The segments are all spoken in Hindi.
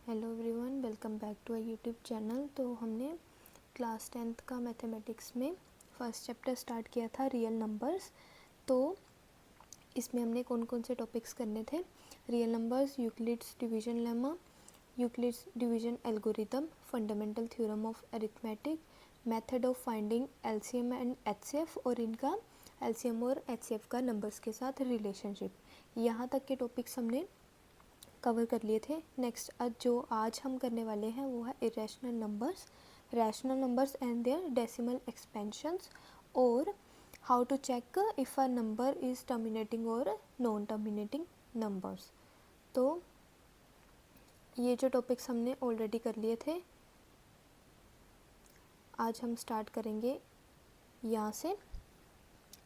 Hello everyone, welcome back to our YouTube channel. तो हमने क्लास 10th का मैथमेटिक्स में फर्स्ट चैप्टर स्टार्ट किया था, रियल नंबर्स। तो इसमें हमने कौन कौन से टॉपिक्स करने थे? Real numbers, Euclid's division lemma, Euclid's division algorithm, fundamental theorem of arithmetic, method of finding LCM and HCF और इनका एलसीएम और एचसीएफ का नंबर्स के साथ रिलेशनशिप। यहाँ तक के टॉपिक्स हमने कवर कर लिए थे। नेक्स्ट जो आज हम करने वाले हैं वो है irrational numbers, rational numbers and their decimal expansions, और how to check if a number is terminating और नॉन टर्मिनेटिंग नंबर्स। तो ये जो टॉपिक्स हमने ऑलरेडी कर लिए थे, आज हम स्टार्ट करेंगे यहाँ से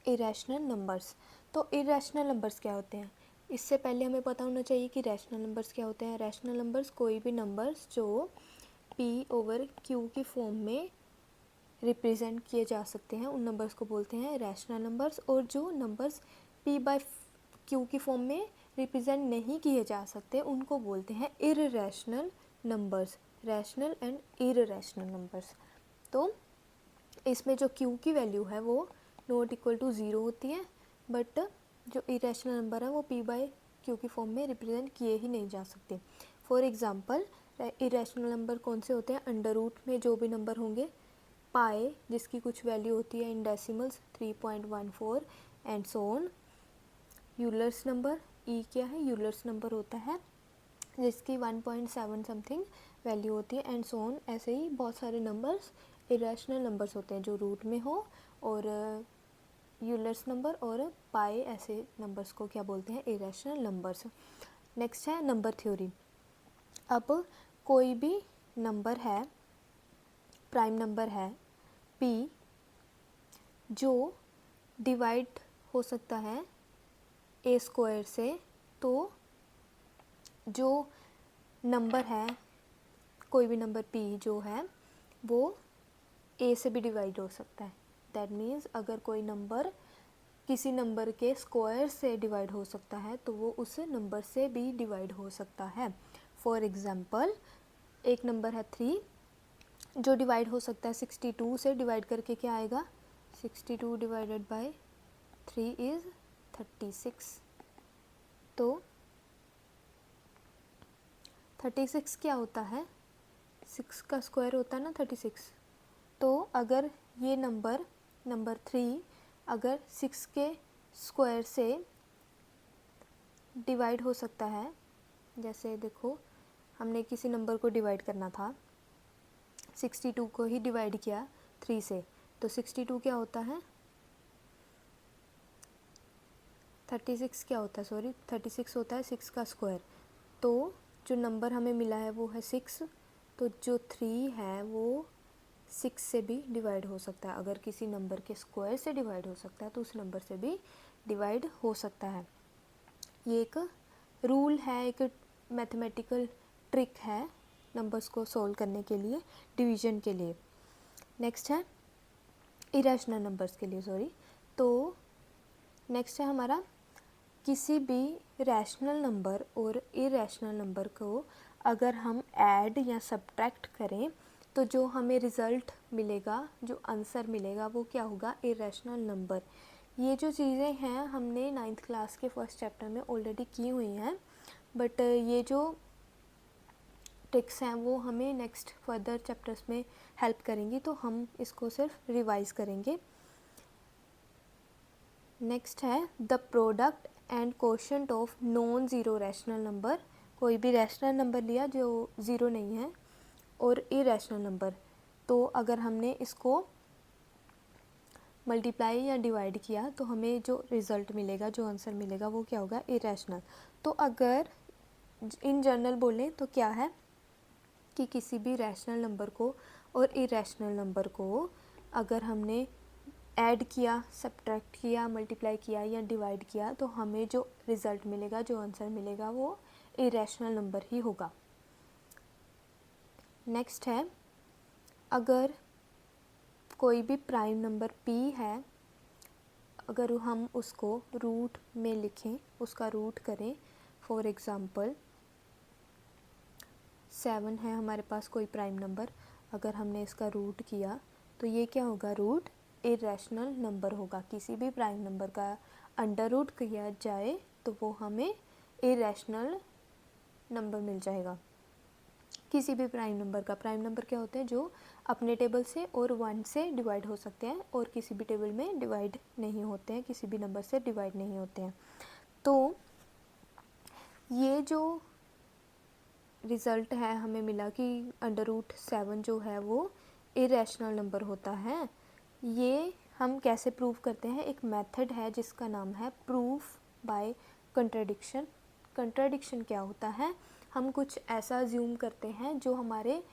इरेशनल नंबर्स। तो इरेशनल नंबर्स क्या होते हैं? इससे पहले हमें पता होना चाहिए कि रैशनल नंबर्स क्या होते हैं। रैशनल नंबर्स कोई भी नंबर्स जो P/Q की फॉर्म में रिप्रेजेंट किए जा सकते हैं, उन नंबर्स को बोलते हैं रैशनल नंबर्स। और जो नंबर्स P/Q की फॉर्म में रिप्रेजेंट नहीं किए जा सकते उनको बोलते हैं irrational numbers, rational and irrational numbers. तो इसमें जो Q की वैल्यू है वो नॉट इक्वल टू ज़ीरो होती है, बट जो इरेशनल नंबर है वो P/Q की फॉर्म में रिप्रेजेंट किए ही नहीं जा सकते। फॉर एग्जांपल इरेशनल नंबर कौन से होते हैं? अंडर रूट में जो भी नंबर होंगे, पाए जिसकी कुछ वैल्यू होती है in decimals 3.14 and so on. Euler's number, E क्या है? यूलर्स नंबर होता है जिसकी 1.7 समथिंग वैल्यू होती है एंड सो ऑन। ऐसे ही बहुत सारे नंबर्स इरेशनल नंबर्स होते हैं जो रूट में हो, और यूलर्स नंबर और पाए ऐसे नंबर्स को क्या बोलते हैं? Irrational numbers. नेक्स्ट है नंबर थ्योरी। अब कोई भी नंबर है, प्राइम नंबर है p, जो डिवाइड हो सकता है a स्क्वायर से, तो जो नंबर है, कोई भी नंबर p जो है वो a से भी डिवाइड हो सकता है। दैट मीन्स अगर कोई नंबर किसी नंबर के स्क्वायर से डिवाइड हो सकता है तो वो उस नंबर से भी डिवाइड हो सकता है। फॉर एग्जांपल एक नंबर है 3 जो डिवाइड हो सकता है 62 से। डिवाइड करके क्या आएगा? 62 डिवाइडेड बाय 3 इज़ 36। तो 36 क्या होता है? 6 का स्क्वायर होता है ना 36। तो अगर ये नंबर 3 अगर 6 के स्क्वायर से डिवाइड हो सकता है, जैसे देखो हमने किसी नंबर को डिवाइड करना था, 62 को ही डिवाइड किया 3 से, तो 62 क्या होता है? 36 क्या होता है? सॉरी 36 होता है 6 का स्क्वायर। तो जो नंबर हमें मिला है वो है 6, तो जो 3 है वो 6 से भी डिवाइड हो सकता है। अगर किसी नंबर के स्क्वायर से डिवाइड हो सकता है तो उस नंबर से भी डिवाइड हो सकता है। ये एक रूल है, एक मैथमेटिकल ट्रिक है नंबर्स को सॉल्व करने के लिए, डिवीजन के लिए। नेक्स्ट है इरेशनल नंबर्स के लिए, सॉरी। तो नेक्स्ट है हमारा किसी भी रैशनल नंबर और इरेशनल नंबर को अगर हम ऐड या सब्ट्रैक्ट करें तो जो हमें रिज़ल्ट मिलेगा, जो आंसर मिलेगा वो क्या होगा? Irrational number. ये जो चीज़ें हैं हमने 9th क्लास के फर्स्ट चैप्टर में ऑलरेडी की हुई हैं, बट ये जो ट्रिक्स हैं वो हमें नेक्स्ट फर्दर चैप्टर्स में हेल्प करेंगी, तो हम इसको सिर्फ रिवाइज करेंगे। नेक्स्ट है the product and quotient of non zero rational number. कोई भी रैशनल नंबर लिया जो ज़ीरो नहीं है और इरेशनल नंबर, तो अगर हमने इसको मल्टीप्लाई या डिवाइड किया तो हमें जो रिज़ल्ट मिलेगा, जो आंसर मिलेगा वो क्या होगा? इरेशनल। तो अगर इन जनरल बोलें तो क्या है कि किसी भी रैशनल नंबर को और इरेशनल नंबर को अगर हमने ऐड किया, सब्ट्रैक्ट किया, मल्टीप्लाई किया या डिवाइड किया तो हमें जो रिज़ल्ट मिलेगा, जो आंसर मिलेगा वो इरेशनल नंबर ही होगा। नेक्स्ट है अगर कोई भी प्राइम नंबर p है, अगर हम उसको रूट में लिखें, उसका रूट करें, फॉर एग्ज़ाम्पल 7 है हमारे पास कोई प्राइम नंबर, अगर हमने इसका रूट किया तो ये क्या होगा, रूट इरेशनल नंबर होगा। किसी भी प्राइम नंबर का अंडर रूट किया जाए तो वो हमें इरेशनल नंबर मिल जाएगा। किसी भी प्राइम नंबर का, प्राइम नंबर क्या होते हैं, जो अपने टेबल से और 1 से डिवाइड हो सकते हैं और किसी भी टेबल में डिवाइड नहीं होते हैं, किसी भी नंबर से डिवाइड नहीं होते हैं। तो ये जो रिज़ल्ट है हमें मिला कि √7 जो है वो इरेशनल नंबर होता है। ये हम कैसे प्रूव करते हैं, एक मेथड है जिसका नाम है प्रूफ बाय कंट्राडिक्शन। कंट्राडिक्शन क्या होता है, हम कुछ ऐसा अज्यूम करते हैं जो हमारे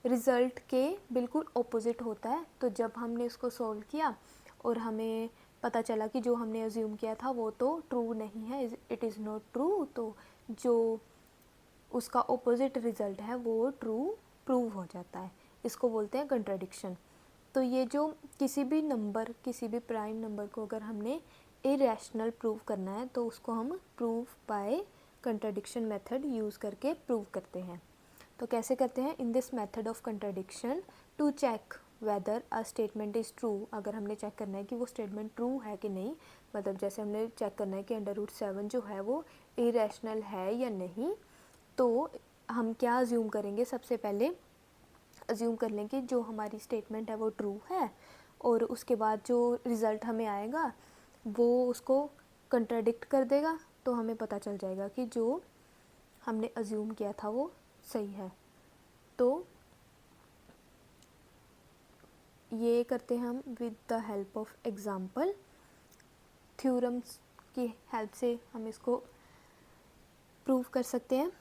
रिज़ल्ट के बिल्कुल ऑपोजिट होता है। तो जब हमने इसको सॉल्व किया और हमें पता चला कि जो हमने अज्यूम किया था वो तो ट्रू नहीं है, इट इज़ नॉट ट्रू, तो जो उसका ऑपोजिट रिज़ल्ट है वो ट्रू प्रूव हो जाता है। इसको बोलते हैं कंट्राडिक्शन। तो ये जो किसी भी नंबर, किसी भी प्राइम नंबर को अगर हमने इरेशनल प्रूव करना है तो उसको हम proof by contradiction method use करके प्रूव करते हैं। तो कैसे करते हैं, in this method of contradiction to check whether a statement is true. अगर हमने चेक करना है कि वो स्टेटमेंट ट्रू है कि नहीं, मतलब जैसे हमने चेक करना है कि √7 जो है वो इरेशनल है या नहीं, तो हम क्या अज्यूम करेंगे, सबसे पहले अज्यूम कर लें कि जो हमारी स्टेटमेंट है वो ट्रू है, और उसके बाद जो रिज़ल्ट हमें आएगा वो उसको कंट्राडिक्ट कर देगा, तो हमें पता चल जाएगा कि जो हमने अज्यूम किया था वो सही है। तो ये करते हैं हम with the help of example, theorems की हेल्प से हम इसको प्रूव कर सकते हैं।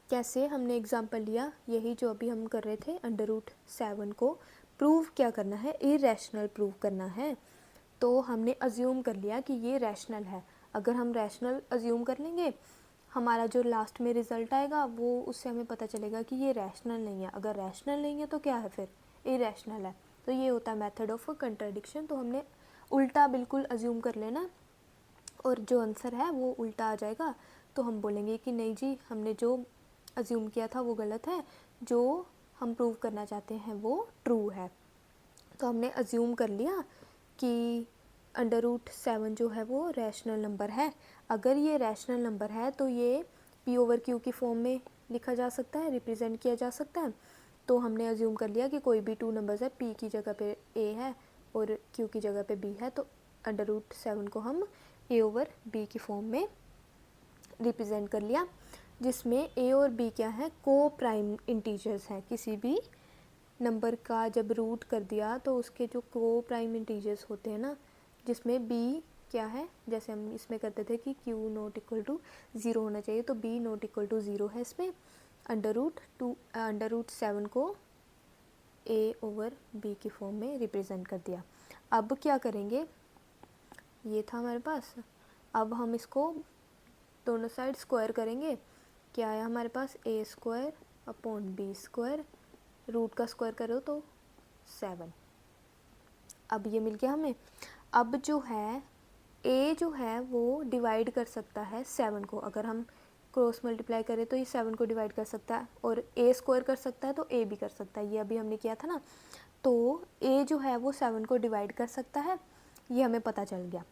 कैसे, हमने एग्जाम्पल लिया, यही जो अभी हम कर रहे थे, √7 को प्रूव क्या करना है, इरेशनल प्रूव करना है। तो हमने अज्यूम कर लिया कि ये रैशनल है। अगर हम रैशनल अज्यूम कर लेंगे, हमारा जो लास्ट में रिज़ल्ट आएगा वो, उससे हमें पता चलेगा कि ये रैशनल नहीं है। अगर रैशनल नहीं है तो क्या है, फिर इरेशनल है। तो ये होता है मेथड ऑफ कंट्राडिक्शन। तो हमने उल्टा बिल्कुल अज्यूम कर लेना और जो आंसर है वो उल्टा आ जाएगा, तो हम बोलेंगे कि नहीं जी, हमने जो अज्यूम किया था वो गलत है, जो हम प्रूव करना चाहते हैं वो ट्रू है। तो हमने अज्यूम कर लिया कि √7 जो है वो रैशनल नंबर है। अगर ये रैशनल नंबर है तो ये P/Q की फॉर्म में लिखा जा सकता है, रिप्रेजेंट किया जा सकता है। तो हमने अज्यूम कर लिया कि कोई भी 2 नंबर्स है, P की जगह पे A है और Q की जगह पे B है, तो √7 को हम A/B की फॉर्म में रिप्रेजेंट कर लिया, जिसमें A और B क्या है, को प्राइम इंटीजर्स हैं। किसी भी नंबर का जब रूट कर दिया तो उसके जो को प्राइम इंटीजर्स होते हैं ना, जिसमें B क्या है, जैसे हम इसमें करते थे कि Q ≠0 होना चाहिए, तो B ≠0 है इसमें। √7 को A/B की फॉर्म में रिप्रेजेंट कर दिया। अब क्या करेंगे, ये था हमारे पास, अब हम इसको दोनों साइड स्क्वायर करेंगे। क्या आया हमारे पास, A²/B², रूट का स्क्वायर करो तो 7। अब ये मिल गया हमें। अब जो है A जो है वो डिवाइड कर सकता है 7 को, अगर हम क्रॉस मल्टीप्लाई करें तो ये 7 को डिवाइड कर सकता है, और A² कर सकता है तो A भी कर सकता है, ये अभी हमने किया था ना। तो A जो है वो 7 को डिवाइड कर सकता है, ये हमें पता चल गया।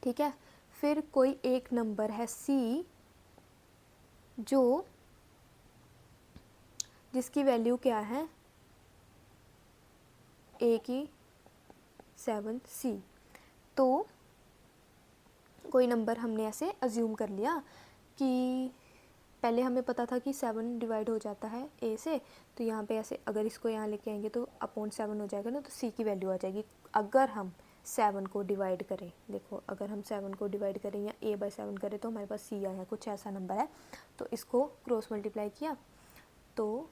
ठीक है, फिर कोई एक नंबर है C जो, जिसकी वैल्यू क्या है, A की 7C। तो कोई नंबर हमने ऐसे अज्यूम कर लिया कि पहले हमें पता था कि 7 डिवाइड हो जाता है A से, तो यहाँ पे ऐसे अगर इसको यहाँ लेके आएंगे तो /7 हो जाएगा ना, तो C की वैल्यू आ जाएगी। अगर हम 7 को डिवाइड करें, देखो अगर हम 7 को डिवाइड करें या A/7 करें तो हमारे पास C आया, कुछ ऐसा नंबर है। तो इसको क्रॉस मल्टीप्लाई किया तो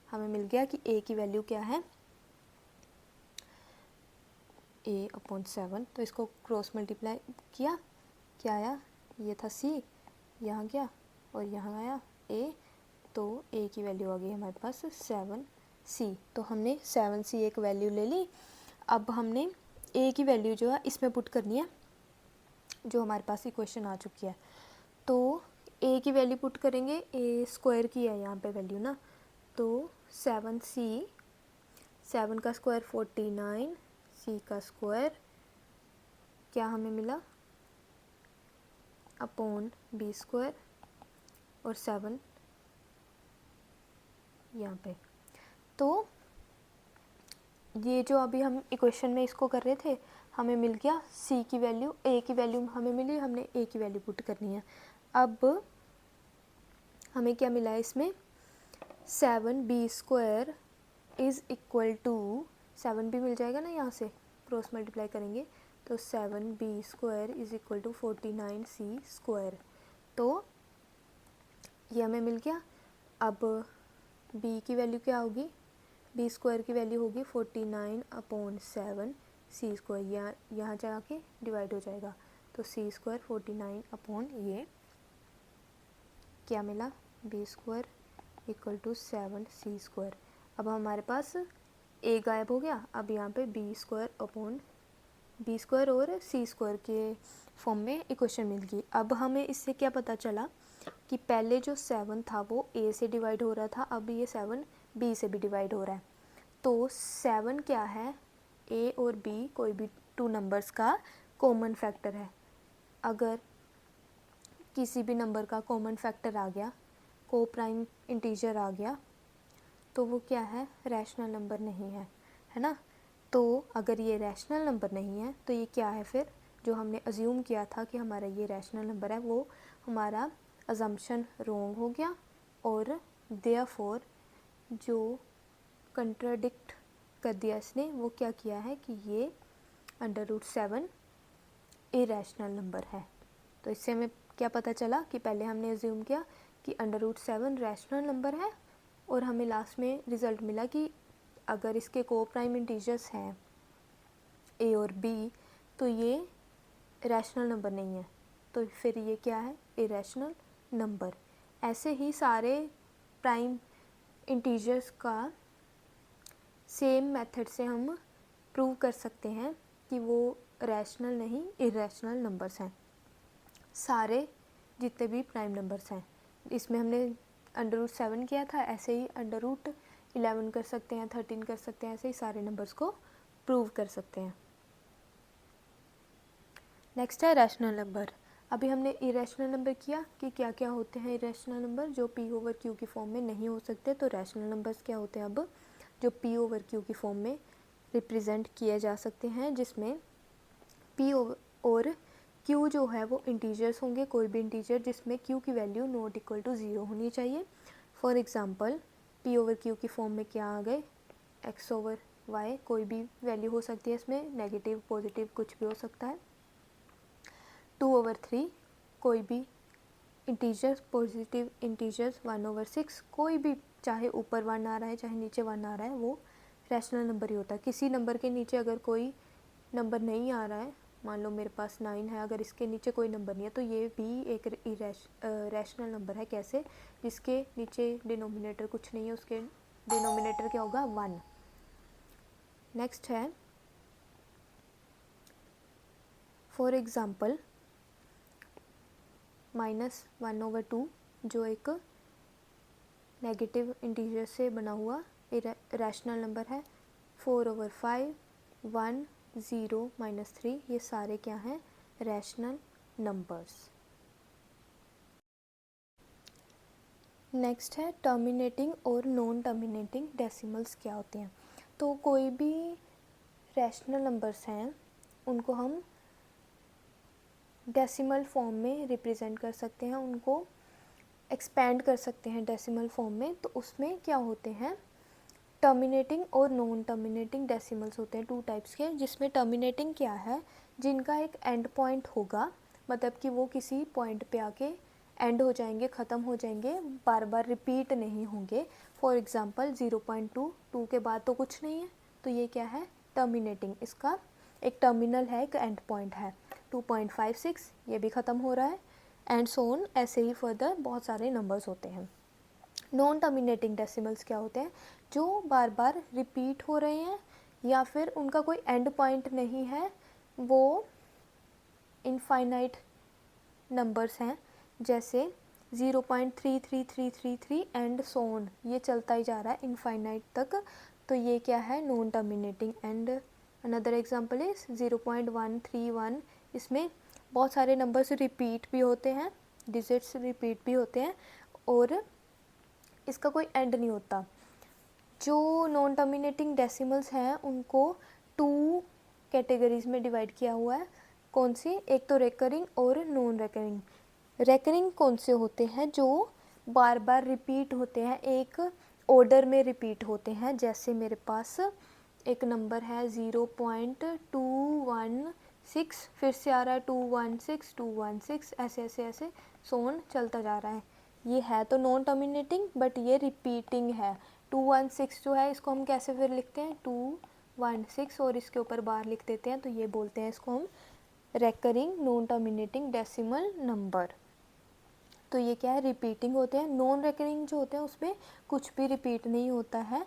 हमें मिल गया कि A की वैल्यू क्या है, A/7। तो इसको क्रॉस मल्टीप्लाई किया, क्या आया, ये था C, यहाँ गया और यहाँ आया A, तो A की वैल्यू आ गई हमारे पास 7C। तो हमने 7C एक वैल्यू ले ली। अब हमने A की वैल्यू जो है इसमें पुट करनी है, जो हमारे पास इक्वेशन आ चुकी है। तो ए की वैल्यू पुट करेंगे, ए स्क्वायर की है यहाँ पे वैल्यू ना, तो 7c, 7 का स्क्वायर 49, c का स्क्वायर क्या हमें मिला अपॉन बी स्क्वायर और 7 यहाँ पे। तो ये जो अभी हम इक्वेशन में इसको कर रहे थे, हमें मिल गया c की वैल्यू, a की वैल्यू हमें मिली, हमने a की वैल्यू पुट करनी है। अब हमें क्या मिला है इसमें, 7b square is equal to 7 भी मिल जाएगा ना, यहाँ से क्रॉस मल्टीप्लाई करेंगे तो 7b square is equal to 49c square. तो ये हमें मिल गया। अब b की वैल्यू क्या होगी, b स्क्वायर की वैल्यू होगी 49 अपॉन 7 c स्क्वायर, यहाँ जाके डिवाइड हो जाएगा, तो c स्क्वायर 49 अपॉन ये क्या मिला, b square equal to 7c square. अब हमारे पास a गायब हो गया, अब यहाँ पे b square upon b square और c स्क्वायर के फॉर्म में इक्वेशन मिल गई। अब हमें इससे क्या पता चला कि पहले जो 7 था वो a से डिवाइड हो रहा था, अब ये 7 b से भी डिवाइड हो रहा है। तो 7 क्या है, a और b कोई भी 2 नंबर्स का कॉमन फैक्टर है। अगर किसी भी नंबर का कॉमन फैक्टर आ गया, को प्राइम इंटीजर आ गया, तो वो क्या है, रैशनल नंबर नहीं है, है ना। तो अगर ये रैशनल नंबर नहीं है तो ये क्या है, फिर जो हमने अज्यूम किया था कि हमारा ये रैशनल नंबर है, वो हमारा अजम्पशन रॉन्ग हो गया, और देयरफॉर जो कंट्राडिक्ट कर दिया इसने, वो क्या किया है कि ये √7 इरेशनल नंबर है। तो इससे हमें क्या पता चला कि पहले हमने अज्यूम किया कि √7 रैशनल नंबर है, और हमें लास्ट में रिज़ल्ट मिला कि अगर इसके को प्राइम इंटीजर्स हैं a और b, तो ये रैशनल नंबर नहीं है, तो फिर ये क्या है, इरेशनल नंबर। ऐसे ही सारे प्राइम इंटीजर्स का सेम मेथड से हम प्रूव कर सकते हैं कि वो रैशनल नहीं इरेशनल नंबर्स हैं, सारे जितने भी प्राइम नंबर्स हैं। इसमें हमने √7 किया था, ऐसे ही √11 कर सकते हैं, 13 कर सकते हैं, ऐसे ही सारे नंबर्स को प्रूव कर सकते हैं। नेक्स्ट है रैशनल नंबर। अभी हमने इरेशनल नंबर किया कि क्या क्या होते हैं इरेशनल नंबर, जो p/q की फॉर्म में नहीं हो सकते। तो रैशनल नंबर्स क्या होते हैं, अब जो p/q की फॉर्म में रिप्रेजेंट किए जा सकते हैं, जिसमें p और q जो है वो इंटीजर्स होंगे, कोई भी इंटीजर जिसमें q की वैल्यू नॉट इक्वल टू 0 होनी चाहिए। फॉर एग्जांपल p/q की फॉर्म में क्या आ गए, x/y, कोई भी वैल्यू हो सकती है इसमें, नेगेटिव पॉजिटिव कुछ भी हो सकता है। 2/3, कोई भी इंटीजर्स, पॉजिटिव इंटीजर्स 1/6, कोई भी, चाहे ऊपर 1 आ रहा है चाहे नीचे 1 आ रहा है, वो रैशनल नंबर ही होता है। किसी नंबर के नीचे अगर कोई नंबर नहीं आ रहा है, मान लो मेरे पास 9 है, अगर इसके नीचे कोई नंबर नहीं है, तो ये भी एक रैशनल नंबर है। कैसे, जिसके नीचे डिनोमिनेटर कुछ नहीं है, उसके डिनोमिनेटर क्या होगा, 1। नेक्स्ट है फॉर एग्ज़ाम्पल -1/2, जो एक नेगेटिव इंटीजर से बना हुआ रैशनल नंबर है। 4/5, 1, 0, -3, ये सारे क्या हैं, रैशनल नंबर्स। नेक्स्ट है टर्मिनेटिंग और नॉन टर्मिनेटिंग डेसिमल्स क्या होते हैं। तो कोई भी रैशनल नंबर्स हैं, उनको हम डेसिमल फॉर्म में रिप्रेजेंट कर सकते हैं, उनको एक्सपेंड कर सकते हैं डेसिमल फॉर्म में। तो उसमें क्या होते हैं, टर्मिनेटिंग और नॉन टर्मिनेटिंग डेसिमल्स होते हैं, 2 टाइप्स के। जिसमें टर्मिनेटिंग क्या है, जिनका एक एंड पॉइंट होगा, मतलब कि वो किसी पॉइंट पे आके एंड हो जाएंगे, ख़त्म हो जाएंगे, बार बार रिपीट नहीं होंगे। फॉर एग्ज़ाम्पल 0.2, 2 के बाद तो कुछ नहीं है, तो ये क्या है, टर्मिनेटिंग। इसका एक टर्मिनल है, एक एंड पॉइंट है। 2.56, ये भी ख़त्म हो रहा है, एंड सो ऑन, ऐसे ही फर्दर बहुत सारे नंबर्स होते हैं। नॉन टर्मिनेटिंग डेसिमल्स क्या होते हैं, जो बार बार रिपीट हो रहे हैं, या फिर उनका कोई एंड पॉइंट नहीं है, वो इनफाइनाइट नंबर्स हैं। जैसे 0.33333 एंड सो ऑन, ये चलता ही जा रहा है इनफाइनाइट तक, तो ये क्या है, non terminating. And another example is 0.131, इसमें बहुत सारे नंबर्स रिपीट भी होते हैं, डिजिट्स रिपीट भी होते हैं और इसका कोई एंड नहीं होता। जो नॉन टर्मिनेटिंग डेसिमल्स हैं उनको 2 कैटेगरीज में डिवाइड किया हुआ है। कौन सी? एक तो रेकरिंग और नॉन रेकरिंग। रेकरिंग कौन से होते हैं? जो बार बार रिपीट होते हैं, एक ऑर्डर में रिपीट होते हैं। जैसे मेरे पास एक नंबर है 0.216, फिर से आ रहा है 216 216, ऐसे ऐसे ऐसे सोन चलता जा रहा है। ये है तो नॉन टर्मिनेटिंग, बट ये रिपीटिंग है। 216 जो है इसको हम कैसे फिर लिखते हैं, 216 और इसके ऊपर बार लिख देते हैं, तो ये बोलते हैं इसको हम recurring non terminating decimal number. तो ये क्या है, रिपीटिंग होते हैं। नॉन रेकरिंग जो होते हैं उसमें कुछ भी रिपीट नहीं होता है।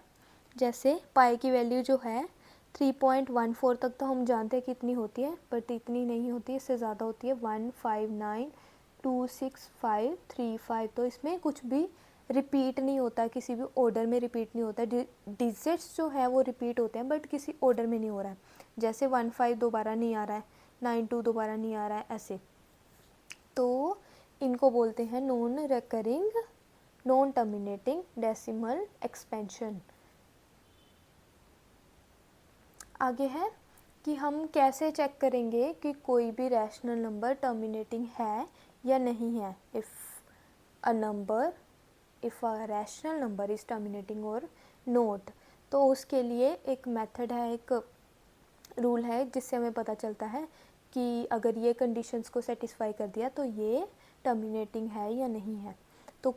जैसे पाई की वैल्यू जो है 3.14 तक तो हम जानते हैं कितनी होती है, बट इतनी नहीं होती, इससे ज़्यादा होती है। 159,265,35, तो इसमें कुछ भी रिपीट नहीं होता, किसी भी ऑर्डर में रिपीट नहीं होता। डिजिट्स जो है वो रिपीट होते हैं बट किसी ऑर्डर में नहीं हो रहा है। जैसे 15 दोबारा नहीं आ रहा है, 92 दोबारा नहीं आ रहा है, ऐसे। तो इनको बोलते हैं non recurring non terminating decimal expansion. आगे है कि हम कैसे चेक करेंगे कि कोई भी रैशनल नंबर टर्मिनेटिंग है या नहीं है। If a rational number is terminating और नोट, तो उसके लिए एक मेथड है, एक रूल है जिससे हमें पता चलता है कि अगर ये कंडीशंस को सेटिस्फाई कर दिया तो ये टर्मिनेटिंग है या नहीं है। तो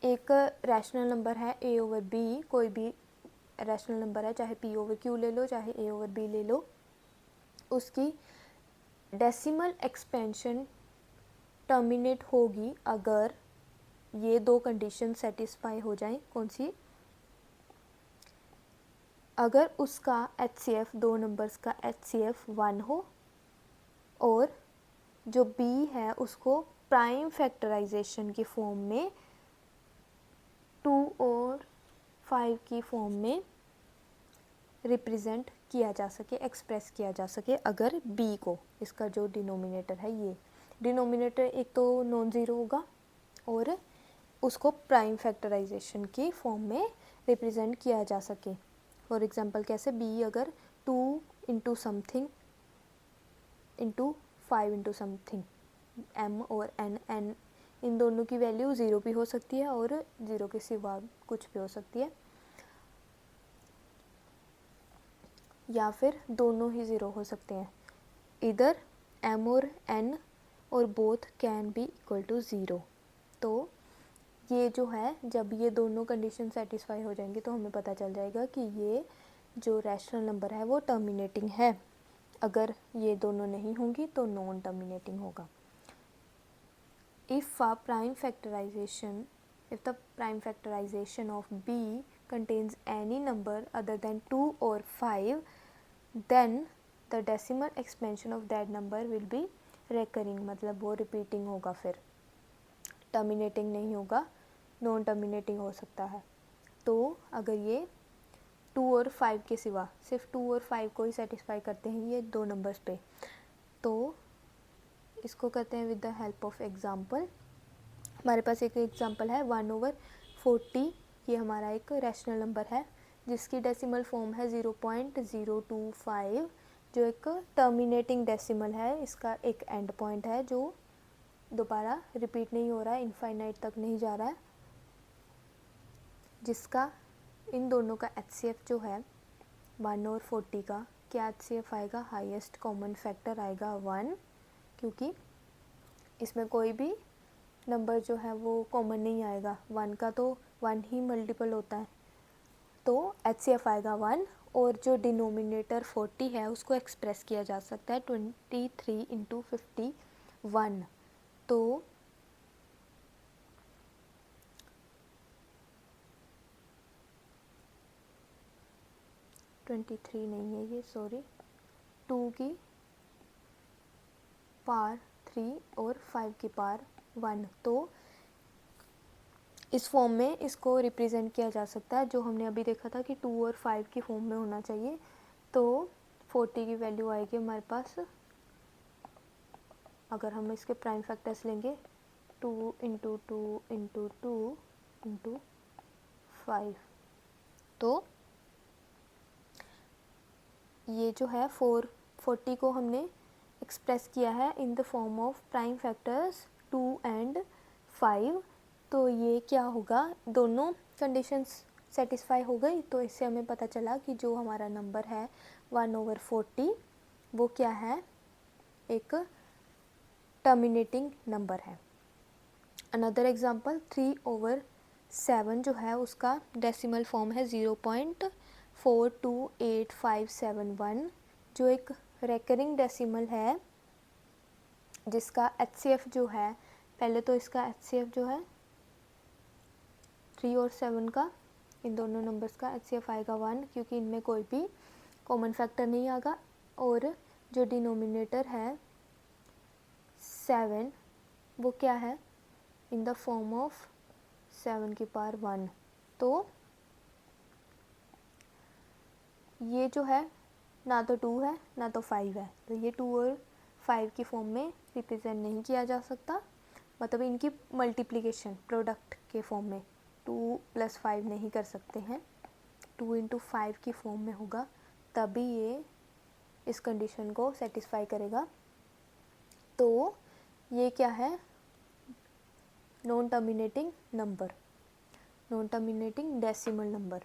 एक रैशनल नंबर है a ओवर b, कोई भी रैशनल नंबर है, चाहे p ओवर q ले लो, चाहे a ओवर b ले लो, उसकी डेसिमल एक्सपेंशन टर्मिनेट होगी अगर ये दो कंडीशन सेटिस्फाई हो जाएं। कौन सी? अगर उसका HCF, दो नंबर्स का HCF 1 हो और जो b है उसको प्राइम फैक्टराइजेशन की फॉर्म में 2 और 5 की फॉर्म में रिप्रेजेंट किया जा सके, एक्सप्रेस किया जा सके। अगर b को, इसका जो डिनोमिनेटर है, ये डिनोमिनेटर एक तो नॉन ज़ीरो होगा और उसको प्राइम फैक्टराइजेशन की फॉर्म में रिप्रेजेंट किया जा सके। फॉर एग्जांपल कैसे, b अगर 2 into something into 5 into something, m और n इन दोनों की वैल्यू 0 भी हो सकती है और 0 के सिवा कुछ भी हो सकती है, या फिर दोनों ही 0 हो सकते हैं। इधर m और n और both can be equal to 0। तो ये जो है, जब ये दोनों कंडीशन सेटिस्फाई हो जाएंगी तो हमें पता चल जाएगा कि ये जो रैशनल नंबर है वो टर्मिनेटिंग है। अगर ये दोनों नहीं होंगी तो नॉन टर्मिनेटिंग होगा। If the prime factorization of b contains any number other than 2 or 5, then the decimal expansion of that number will be recurring, मतलब वो repeating होगा, फिर terminating नहीं होगा, नॉन टर्मिनेटिंग हो सकता है। तो अगर ये 2 और 5 के सिवा सिर्फ 2 और 5 को ही सेटिस्फाई करते हैं ये दो नंबर्स पे, तो इसको करते हैं with the help of example. हमारे पास एक एग्जांपल है 1/40, ये हमारा एक रैशनल नंबर है जिसकी डेसिमल फॉर्म है 0.025, जो एक टर्मिनेटिंग डेसिमल है। इसका एक एंड पॉइंट है जो दोबारा रिपीट नहीं हो रहा है, इनफाइनाइट तक नहीं जा रहा है, जिसका इन दोनों का HCF जो है 1 और 40 का, क्या HCF आएगा, हाईएस्ट कॉमन फैक्टर आएगा 1, क्योंकि इसमें कोई भी नंबर जो है वो कॉमन नहीं आएगा, 1 का तो 1 ही मल्टीपल होता है, तो HCF आएगा 1। और जो डिनोमिनेटर 40 है उसको एक्सप्रेस किया जा सकता है 23 इंटू 51, तो ट्वेंटी थ्री नहीं है ये, सॉरी, 2 की पावर 3 और 5 की पावर 1, तो इस फॉर्म में इसको रिप्रेजेंट किया जा सकता है, जो हमने अभी देखा था कि 2 और 5 की फॉर्म में होना चाहिए। तो 40 की वैल्यू आएगी हमारे पास, अगर हम इसके प्राइम फैक्टर्स लेंगे 2 इंटू 2 इंटू 2 इंटू 5, तो ये जो है 40 को हमने एक्सप्रेस किया है in the form of prime factors 2 and 5। तो ये क्या होगा, दोनों कंडीशंस सेटिस्फाई हो गई। तो इससे हमें पता चला कि जो हमारा नंबर है 1/40 वो क्या है, एक टर्मिनेटिंग नंबर है। अनदर एग्जांपल 3/7 जो है उसका डेसिमल फॉर्म है 0.428571, जो एक रेकरिंग डेसिमल है जिसका HCF जो है, पहले तो इसका HCF जो है 3 और 7 का, इन दोनों नंबर्स का HCF आएगा 1, क्योंकि इनमें कोई भी कॉमन फैक्टर नहीं आएगा। और जो डिनोमिनेटर है 7 वो क्या है, इन द फॉर्म ऑफ 7 की पावर 1। तो ये जो है ना तो 2 है ना तो 5 है, तो ये 2 और 5 की फॉर्म में रिप्रेजेंट नहीं किया जा सकता, मतलब इनकी मल्टीप्लिकेशन प्रोडक्ट के फॉर्म में 2 + 5 नहीं कर सकते हैं, 2 × 5 की फॉर्म में होगा, तभी ये इस कंडीशन को सेटिस्फाई करेगा। तो ये क्या है, non terminating number, non terminating decimal number,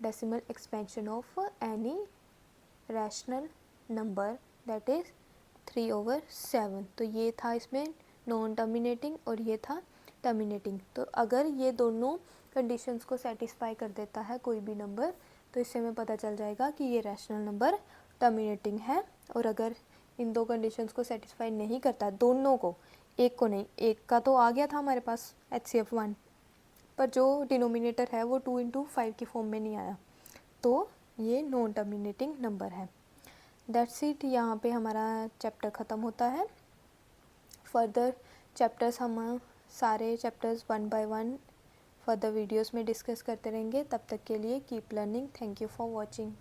decimal expansion of any rational number that is 3/7। तो ये था इसमें नॉन टर्मिनेटिंग और ये था टर्मिनेटिंग। तो अगर ये दोनों कंडीशंस को सेटिस्फाई कर देता है कोई भी नंबर, तो इससे हमें पता चल जाएगा कि ये रैशनल नंबर टर्मिनेटिंग है। और अगर इन दो कंडीशंस को सेटिस्फाई नहीं करता, दोनों को, एक को नहीं, एक का तो आ गया था हमारे पास HCF 1, पर जो डिनोमिनेटर है वो 2 × 5 की फॉर्म में नहीं आया, तो ये नॉन टर्मिनेटिंग नंबर है। दैट्स इट, यहाँ पे हमारा चैप्टर ख़त्म होता है। फर्दर चैप्टर्स हम सारे चैप्टर्स 1 बाय 1 फर्दर वीडियोस में डिस्कस करते रहेंगे। तब तक के लिए keep learning. Thank you for watching.